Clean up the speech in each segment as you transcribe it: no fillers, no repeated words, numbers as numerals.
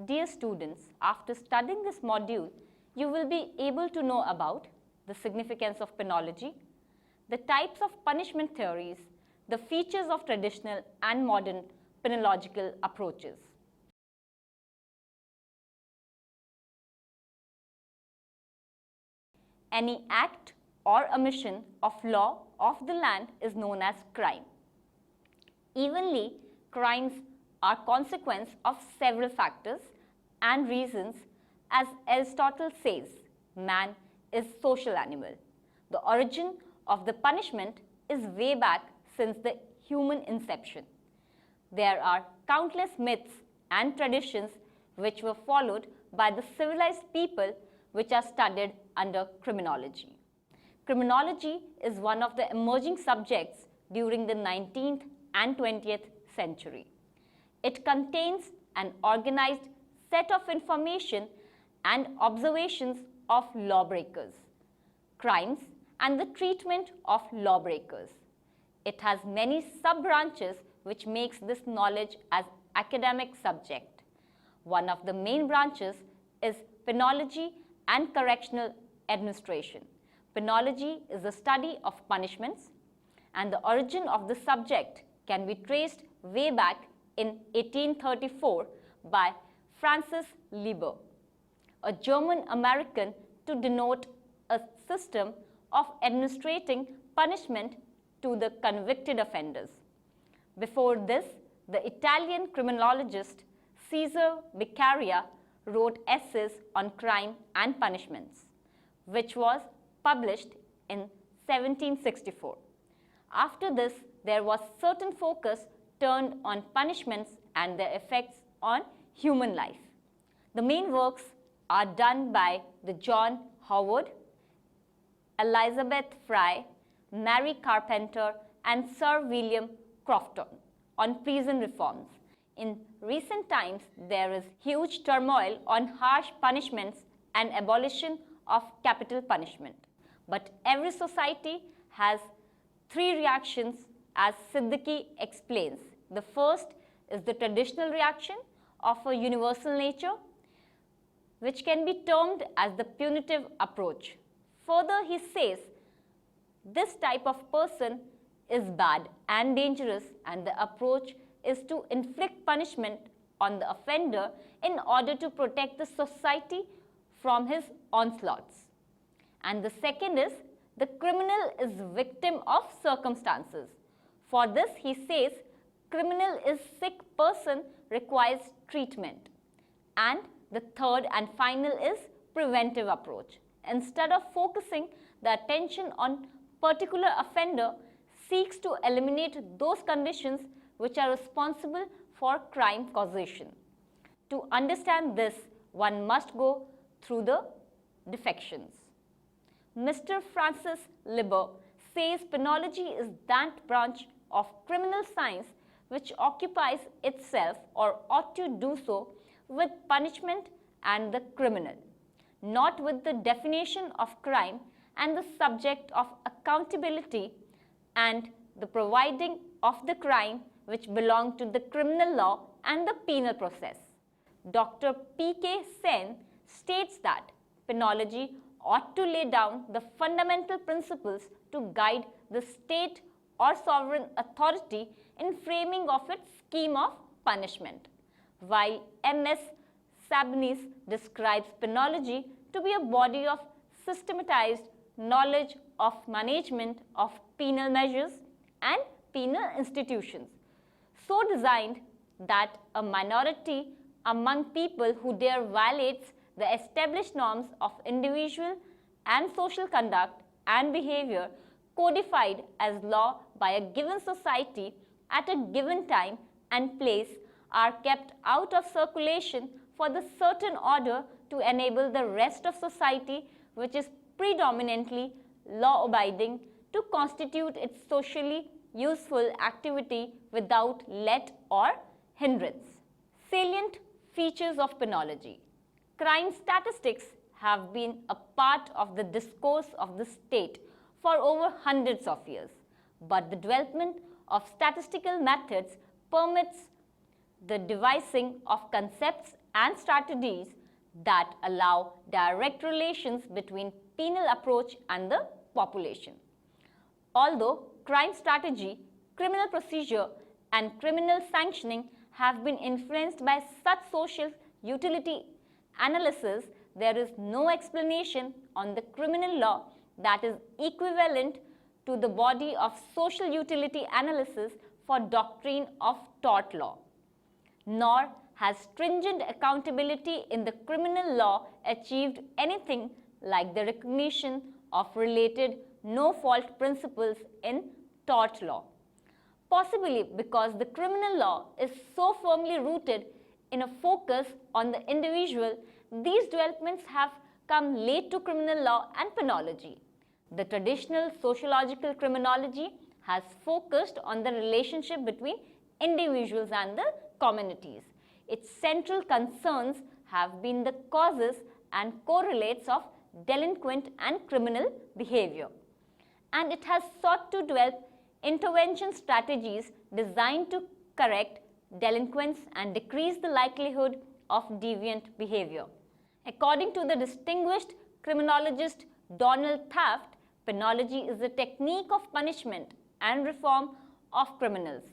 Dear students, after studying this module, you will be able to know about the significance of penology, the types of punishment theories, the features of traditional and modern penological approaches. Any act or omission of law of the land is known as crime. Evenly, crimes are consequence of several factors and reasons. As Aristotle says, man is social animal. The origin of the punishment is way back since the human inception. There are countless myths and traditions which were followed by the civilized people which are studied under criminology. Criminology is one of the emerging subjects during the 19th and 20th century. It contains an organized set of information and observations of lawbreakers, crimes, and the treatment of lawbreakers. It has many sub-branches which makes this knowledge as academic subject. One of the main branches is penology and correctional administration. Penology is the study of punishments, and the origin of the subject can be traced way back in 1834 by Francis Lieber, a German-American, to denote a system of administrating punishment to the convicted offenders. Before this, the Italian criminologist Cesare Beccaria wrote essays on crime and punishments, which was published in 1764. After this, there was certain focus turned on punishments and their effects on human life. The main works are done by the John Howard, Elizabeth Fry, Mary Carpenter, and Sir William Crofton on prison reforms. In recent times, there is huge turmoil on harsh punishments and abolition of capital punishment. But every society has three reactions, as Siddiqui explains. The first is the traditional reaction of a universal nature, which can be termed as the punitive approach. Further, he says, this type of person is bad and dangerous, and the approach is to inflict punishment on the offender in order to protect the society from his onslaughts. And the second is, the criminal is victim of circumstances. For this, he says, criminal is sick person requires treatment. And the third and final is preventive approach. Instead of focusing the attention on particular offender, seeks to eliminate those conditions which are responsible for crime causation. To understand this, one must go through the defections. Mr. Francis Lieber says penology is that branch of criminal science which occupies itself, or ought to do so, with punishment and the criminal, not with the definition of crime and the subject of accountability and the providing of the crime which belong to the criminal law and the penal process. Dr. P.K. Sen states that penology ought to lay down the fundamental principles to guide the state or sovereign authority in framing of its scheme of punishment, while M.S. Sabnis describes penology to be a body of systematized knowledge of management of penal measures and penal institutions, so designed that a minority among people who dare violates the established norms of individual and social conduct and behavior codified as law by a given society at a given time and place are kept out of circulation for the certain order to enable the rest of society, which is predominantly law-abiding, to constitute its socially useful activity without let or hindrance. Salient features of penology. Crime statistics have been a part of the discourse of the state for over hundreds of years, but the development of statistical methods permits the devising of concepts and strategies that allow direct relations between penal approach and the population. Although crime strategy, criminal procedure, and criminal sanctioning have been influenced by such social utility analysis, there is no explanation on the criminal law that is equivalent to the body of social utility analysis for doctrine of tort law. Nor has stringent accountability in the criminal law achieved anything like the recognition of related no-fault principles in tort law. Possibly because the criminal law is so firmly rooted in a focus on the individual, these developments have come late to criminal law and penology. The traditional sociological criminology has focused on the relationship between individuals and the communities. Its central concerns have been the causes and correlates of delinquent and criminal behavior. And it has sought to develop intervention strategies designed to correct delinquents and decrease the likelihood of deviant behavior. According to the distinguished criminologist Donald Taft, penology is the technique of punishment and reform of criminals.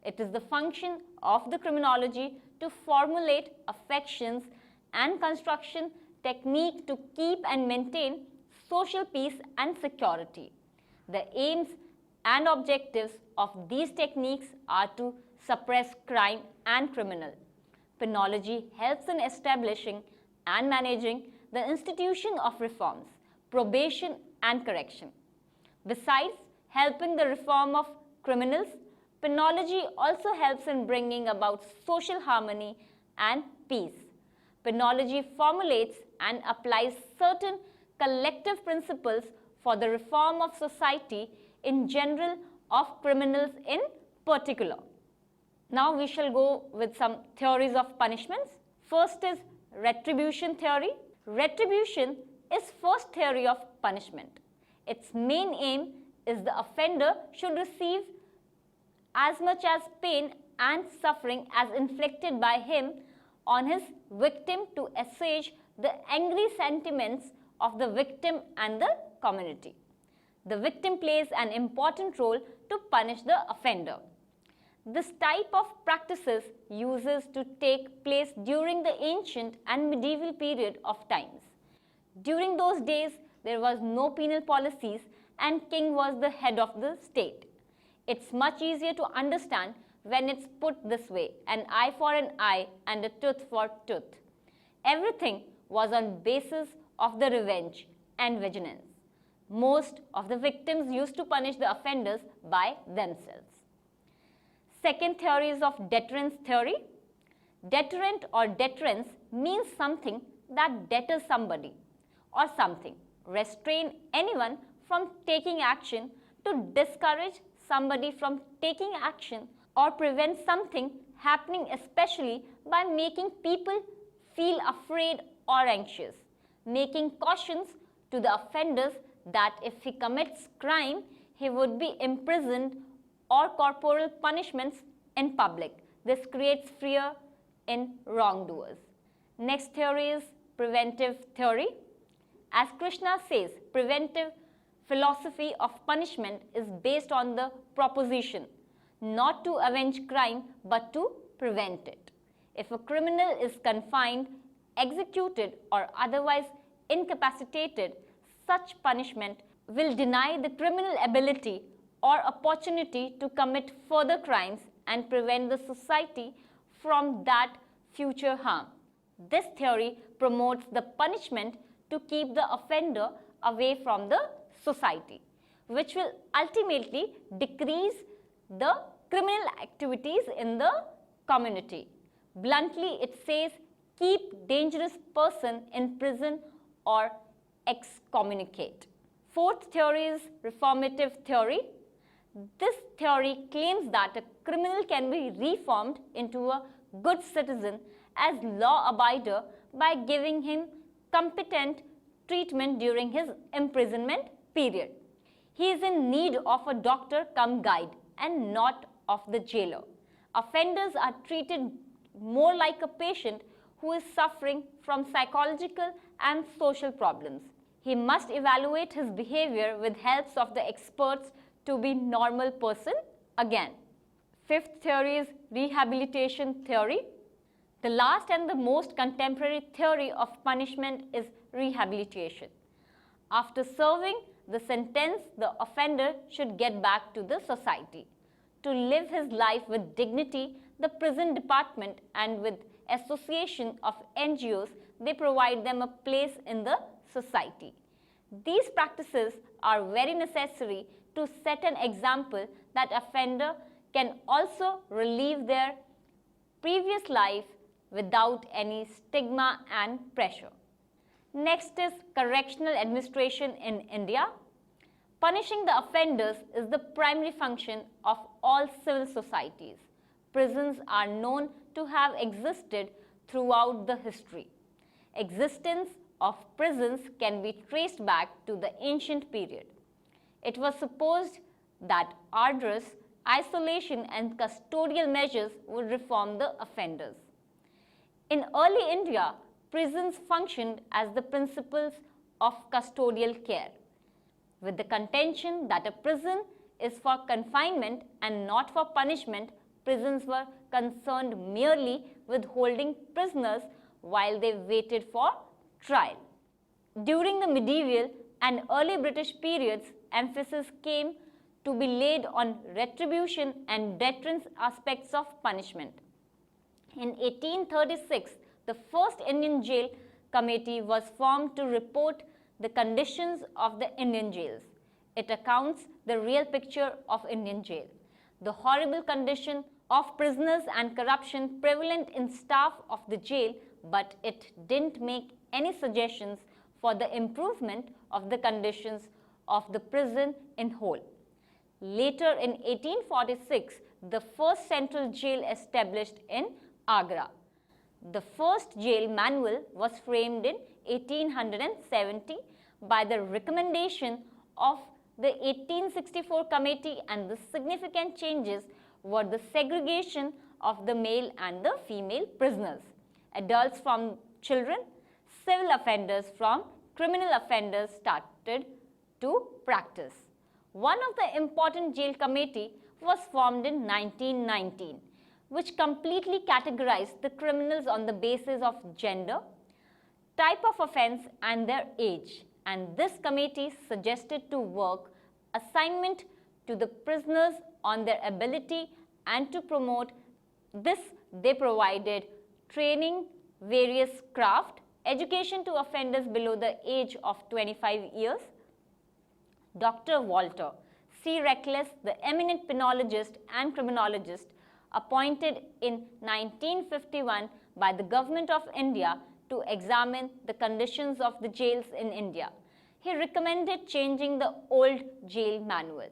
It is the function of the criminology to formulate affections and construction technique to keep and maintain social peace and security. The aims and objectives of these techniques are to suppress crime and criminal. Penology helps in establishing and managing the institution of reforms, probation and correction. Besides helping the reform of criminals, penology also helps in bringing about social harmony and peace. Penology formulates and applies certain collective principles for the reform of society in general, of criminals in particular. Now we shall go with some theories of punishments. First is retribution theory. Retribution is first theory of punishment. Its main aim is the offender should receive as much as pain and suffering as inflicted by him on his victim to assuage the angry sentiments of the victim and the community. The victim plays an important role to punish the offender. This type of practices uses to take place during the ancient and medieval period of times. During those days, there was no penal policies and king was the head of the state. It's much easier to understand when it's put this way, an eye for an eye and a tooth for tooth. Everything was on basis of the revenge and vengeance. Most of the victims used to punish the offenders by themselves. Second theory is of deterrence theory. Deterrent or deterrence means something that deters somebody or something, restrain anyone from taking action, to discourage somebody from taking action, or prevent something happening, especially by making people feel afraid or anxious, making cautions to the offenders that if he commits crime, he would be imprisoned or corporal punishments in public. This creates fear in wrongdoers. Next theory is preventive theory. As Krishna says, preventive philosophy of punishment is based on the proposition not to avenge crime but to prevent it. If a criminal is confined, executed, or otherwise incapacitated, such punishment will deny the criminal ability or opportunity to commit further crimes and prevent the society from that future harm. This theory promotes the punishment to keep the offender away from the society, which will ultimately decrease the criminal activities in the community. Bluntly, it says, keep dangerous person in prison or excommunicate. Fourth theory is reformative theory. This theory claims that a criminal can be reformed into a good citizen as law abider by giving him competent treatment during his imprisonment period. He is in need of a doctor cum guide and not of the jailer. Offenders are treated more like a patient who is suffering from psychological and social problems. He must evaluate his behavior with helps of the experts to be normal person again. Fifth theory is rehabilitation theory. The last and the most contemporary theory of punishment is rehabilitation. After serving the sentence, the offender should get back to the society. To live his life with dignity, the prison department and with association of NGOs, they provide them a place in the society. These practices are very necessary to set an example that offender can also relive their previous life without any stigma and pressure. Next is correctional administration in India. Punishing the offenders is the primary function of all civil societies. Prisons are known to have existed throughout the history. Existence of prisons can be traced back to the ancient period. It was supposed that arduous isolation and custodial measures would reform the offenders. In early India, prisons functioned as the principles of custodial care, with the contention that a prison is for confinement and not for punishment. Prisons were concerned merely with holding prisoners while they waited for trial. During the medieval and early British periods, emphasis came to be laid on retribution and deterrence aspects of punishment. In 1836, the first Indian Jail Committee was formed to report the conditions of the Indian jails. It accounts the real picture of Indian jail, the horrible condition of prisoners and corruption prevalent in staff of the jail, but it didn't make any suggestions for the improvement of the conditions of the prison in whole. Later in 1846, the first central jail established in Agra. The first jail manual was framed in 1870 by the recommendation of the 1864 committee, and the significant changes were the segregation of the male and the female prisoners, adults from children, civil offenders from criminal offenders started to practice. One of the important jail committee was formed in 1919, which completely categorized the criminals on the basis of gender, type of offense and their age. And this committee suggested to work assignment to the prisoners on their ability, and to promote this they provided training, various craft, education to offenders below the age of 25 years. Dr. Walter C. Reckless, the eminent penologist and criminologist, appointed in 1951 by the Government of India to examine the conditions of the jails in India. He recommended changing the old jail manual.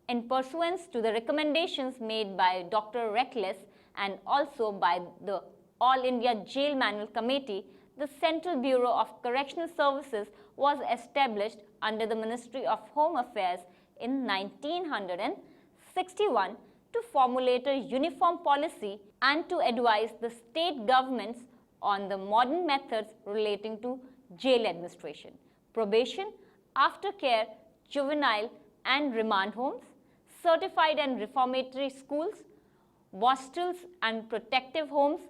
In pursuance to the recommendations made by Dr. Reckless and also by the All India Jail Manual Committee, the Central Bureau of Correctional Services was established under the Ministry of Home Affairs in 1961 to formulate a uniform policy and to advise the state governments on the modern methods relating to jail administration, probation, aftercare, juvenile and remand homes, certified and reformatory schools, hostels and protective homes,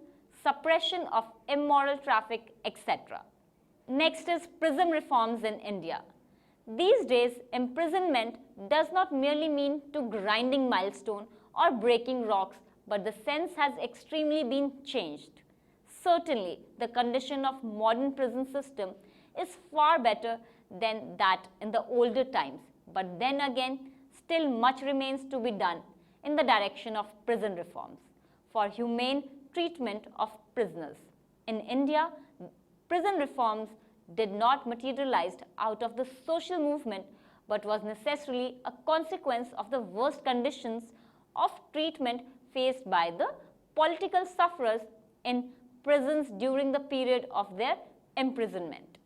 suppression of immoral traffic, etc. Next is prison reforms in India. These days, imprisonment does not merely mean to grinding milestone or breaking rocks, but the sense has extremely been changed. Certainly, the condition of modern prison system is far better than that in the older times, but then again, still much remains to be done in the direction of prison reforms for humane treatment of prisoners. In India, prison reforms did not materialize out of the social movement, but was necessarily a consequence of the worst conditions of treatment faced by the political sufferers in prisons during the period of their imprisonment.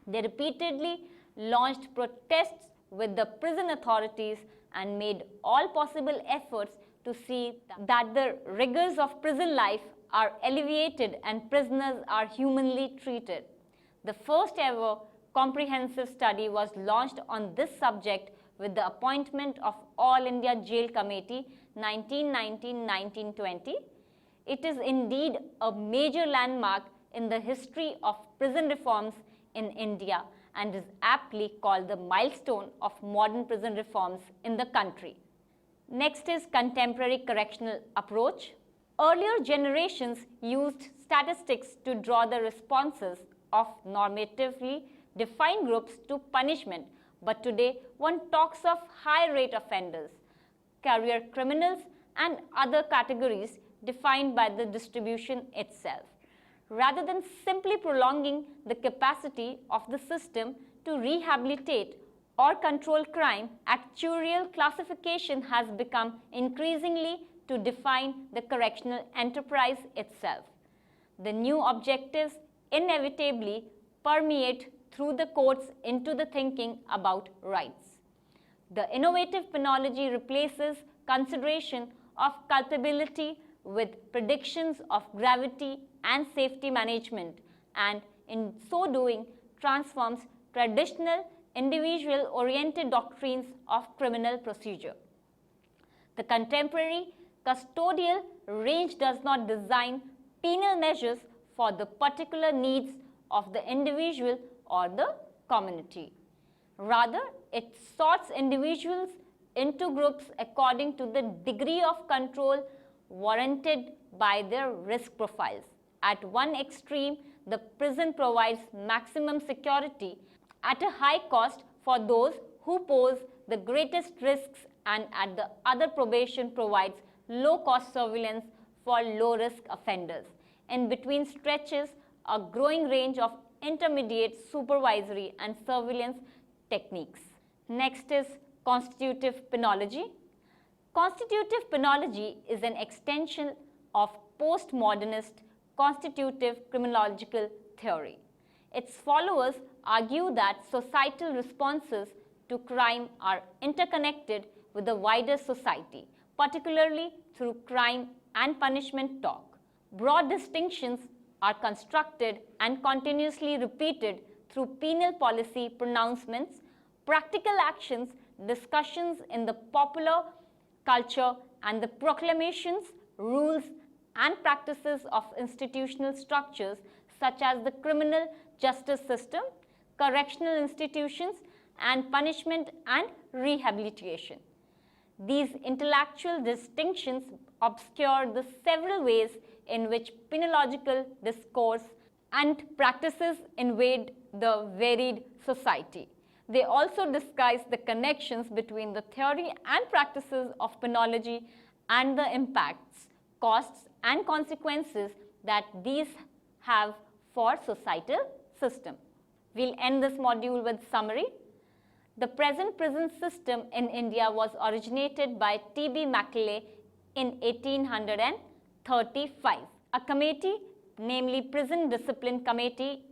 They repeatedly launched protests with the prison authorities and made all possible efforts to see that the rigors of prison life are alleviated and prisoners are humanly treated. The first ever comprehensive study was launched on this subject with the appointment of All India Jail Committee 1919-1920. It is indeed a major landmark in the history of prison reforms in India and is aptly called the milestone of modern prison reforms in the country. Next is contemporary correctional approach. Earlier generations used statistics to draw the responses of normatively defined groups to punishment, but today one talks of high-rate offenders, career criminals, and other categories defined by the distribution itself. Rather than simply prolonging the capacity of the system to rehabilitate or control crime, actuarial classification has become increasingly to define the correctional enterprise itself. The new objectives inevitably permeate through the courts into the thinking about rights. The innovative penology replaces consideration of culpability with predictions of gravity and safety management, and in so doing transforms traditional individual-oriented doctrines of criminal procedure. The contemporary custodial range does not design penal measures for the particular needs of the individual or the community. Rather, it sorts individuals into groups according to the degree of control warranted by their risk profiles. At one extreme, the prison provides maximum security at a high cost for those who pose the greatest risks, and at the other, probation provides low-cost surveillance for low-risk offenders. In between stretches a growing range of intermediate supervisory and surveillance techniques. Next is constitutive penology. Constitutive penology is an extension of postmodernist constitutive criminological theory. Its followers argue that societal responses to crime are interconnected with the wider society, particularly through crime and punishment talk. Broad distinctions are constructed and continuously repeated through penal policy pronouncements, practical actions, discussions in the popular culture, and the proclamations, rules, and practices of institutional structures such as the criminal justice system, correctional institutions, and punishment and rehabilitation. These intellectual distinctions obscure the several ways in which penological discourse and practices invade the varied society. They also disguise the connections between the theory and practices of penology and the impacts, costs, and consequences that these have for societal system. We'll end this module with summary. The present prison system in India was originated by T.B. Macaulay in 1835. A committee, namely Prison Discipline Committee,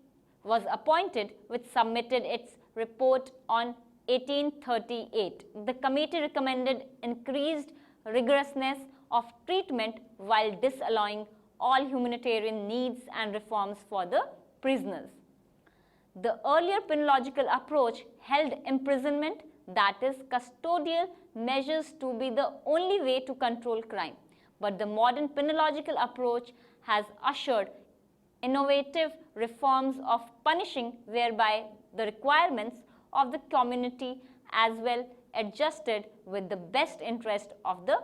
was appointed which submitted its report on 1838. The committee recommended increased rigorousness of treatment while disallowing all humanitarian needs and reforms for the prisoners. The earlier penological approach held imprisonment, that is custodial measures, to be the only way to control crime. But the modern penological approach has ushered innovative reforms of punishing, whereby the requirements of the community as well adjusted with the best interest of the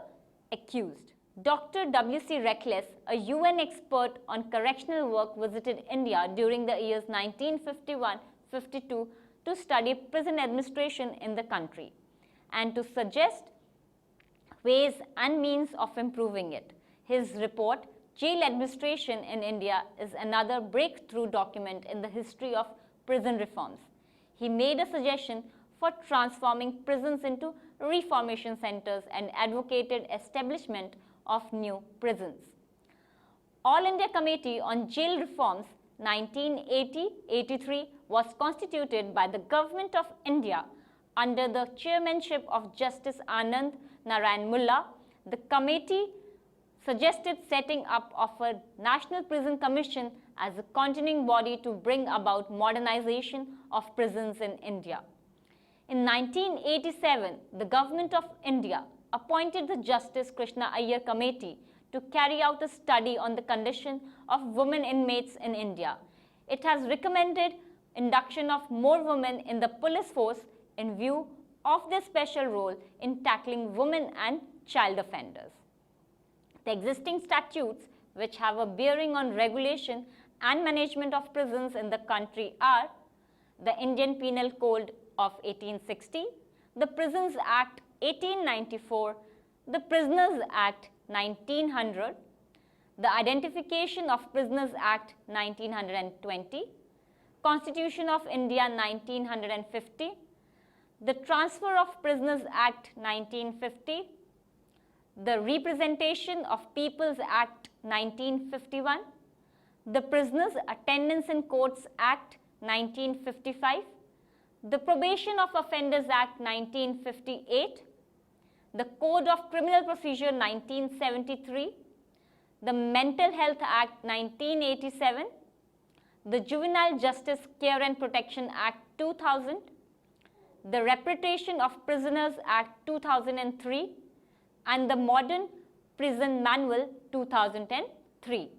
accused. Dr. W.C. Reckless, a UN expert on correctional work, visited India during the years 1951-52 to study prison administration in the country and to suggest ways and means of improving it. His report, Jail Administration in India, is another breakthrough document in the history of prison reforms. He made a suggestion for transforming prisons into reformation centers and advocated establishment of new prisons. All India Committee on Jail Reforms 1980-83 was constituted by the Government of India under the chairmanship of Justice Anand Narayan Mulla. The committee suggested setting up of a National Prison Commission as a continuing body to bring about modernization of prisons in India. In 1987, the Government of India appointed the Justice Krishna Iyer Committee to carry out a study on the condition of women inmates in India. It has recommended induction of more women in the police force in view of their special role in tackling women and child offenders. The existing statutes which have a bearing on regulation and management of prisons in the country are the Indian Penal Code of 1860, the Prisons Act 1894, the Prisoners Act 1900, the Identification of Prisoners Act 1920, Constitution of India 1950, the Transfer of Prisoners Act 1950, the Representation of Peoples Act 1951, the Prisoners Attendance in Courts Act 1955, the Probation of Offenders Act 1958, the Code of Criminal Procedure 1973, the Mental Health Act 1987, the Juvenile Justice Care and Protection Act 2000, the Repatriation of Prisoners Act 2003, and the Modern Prison Manual 2003.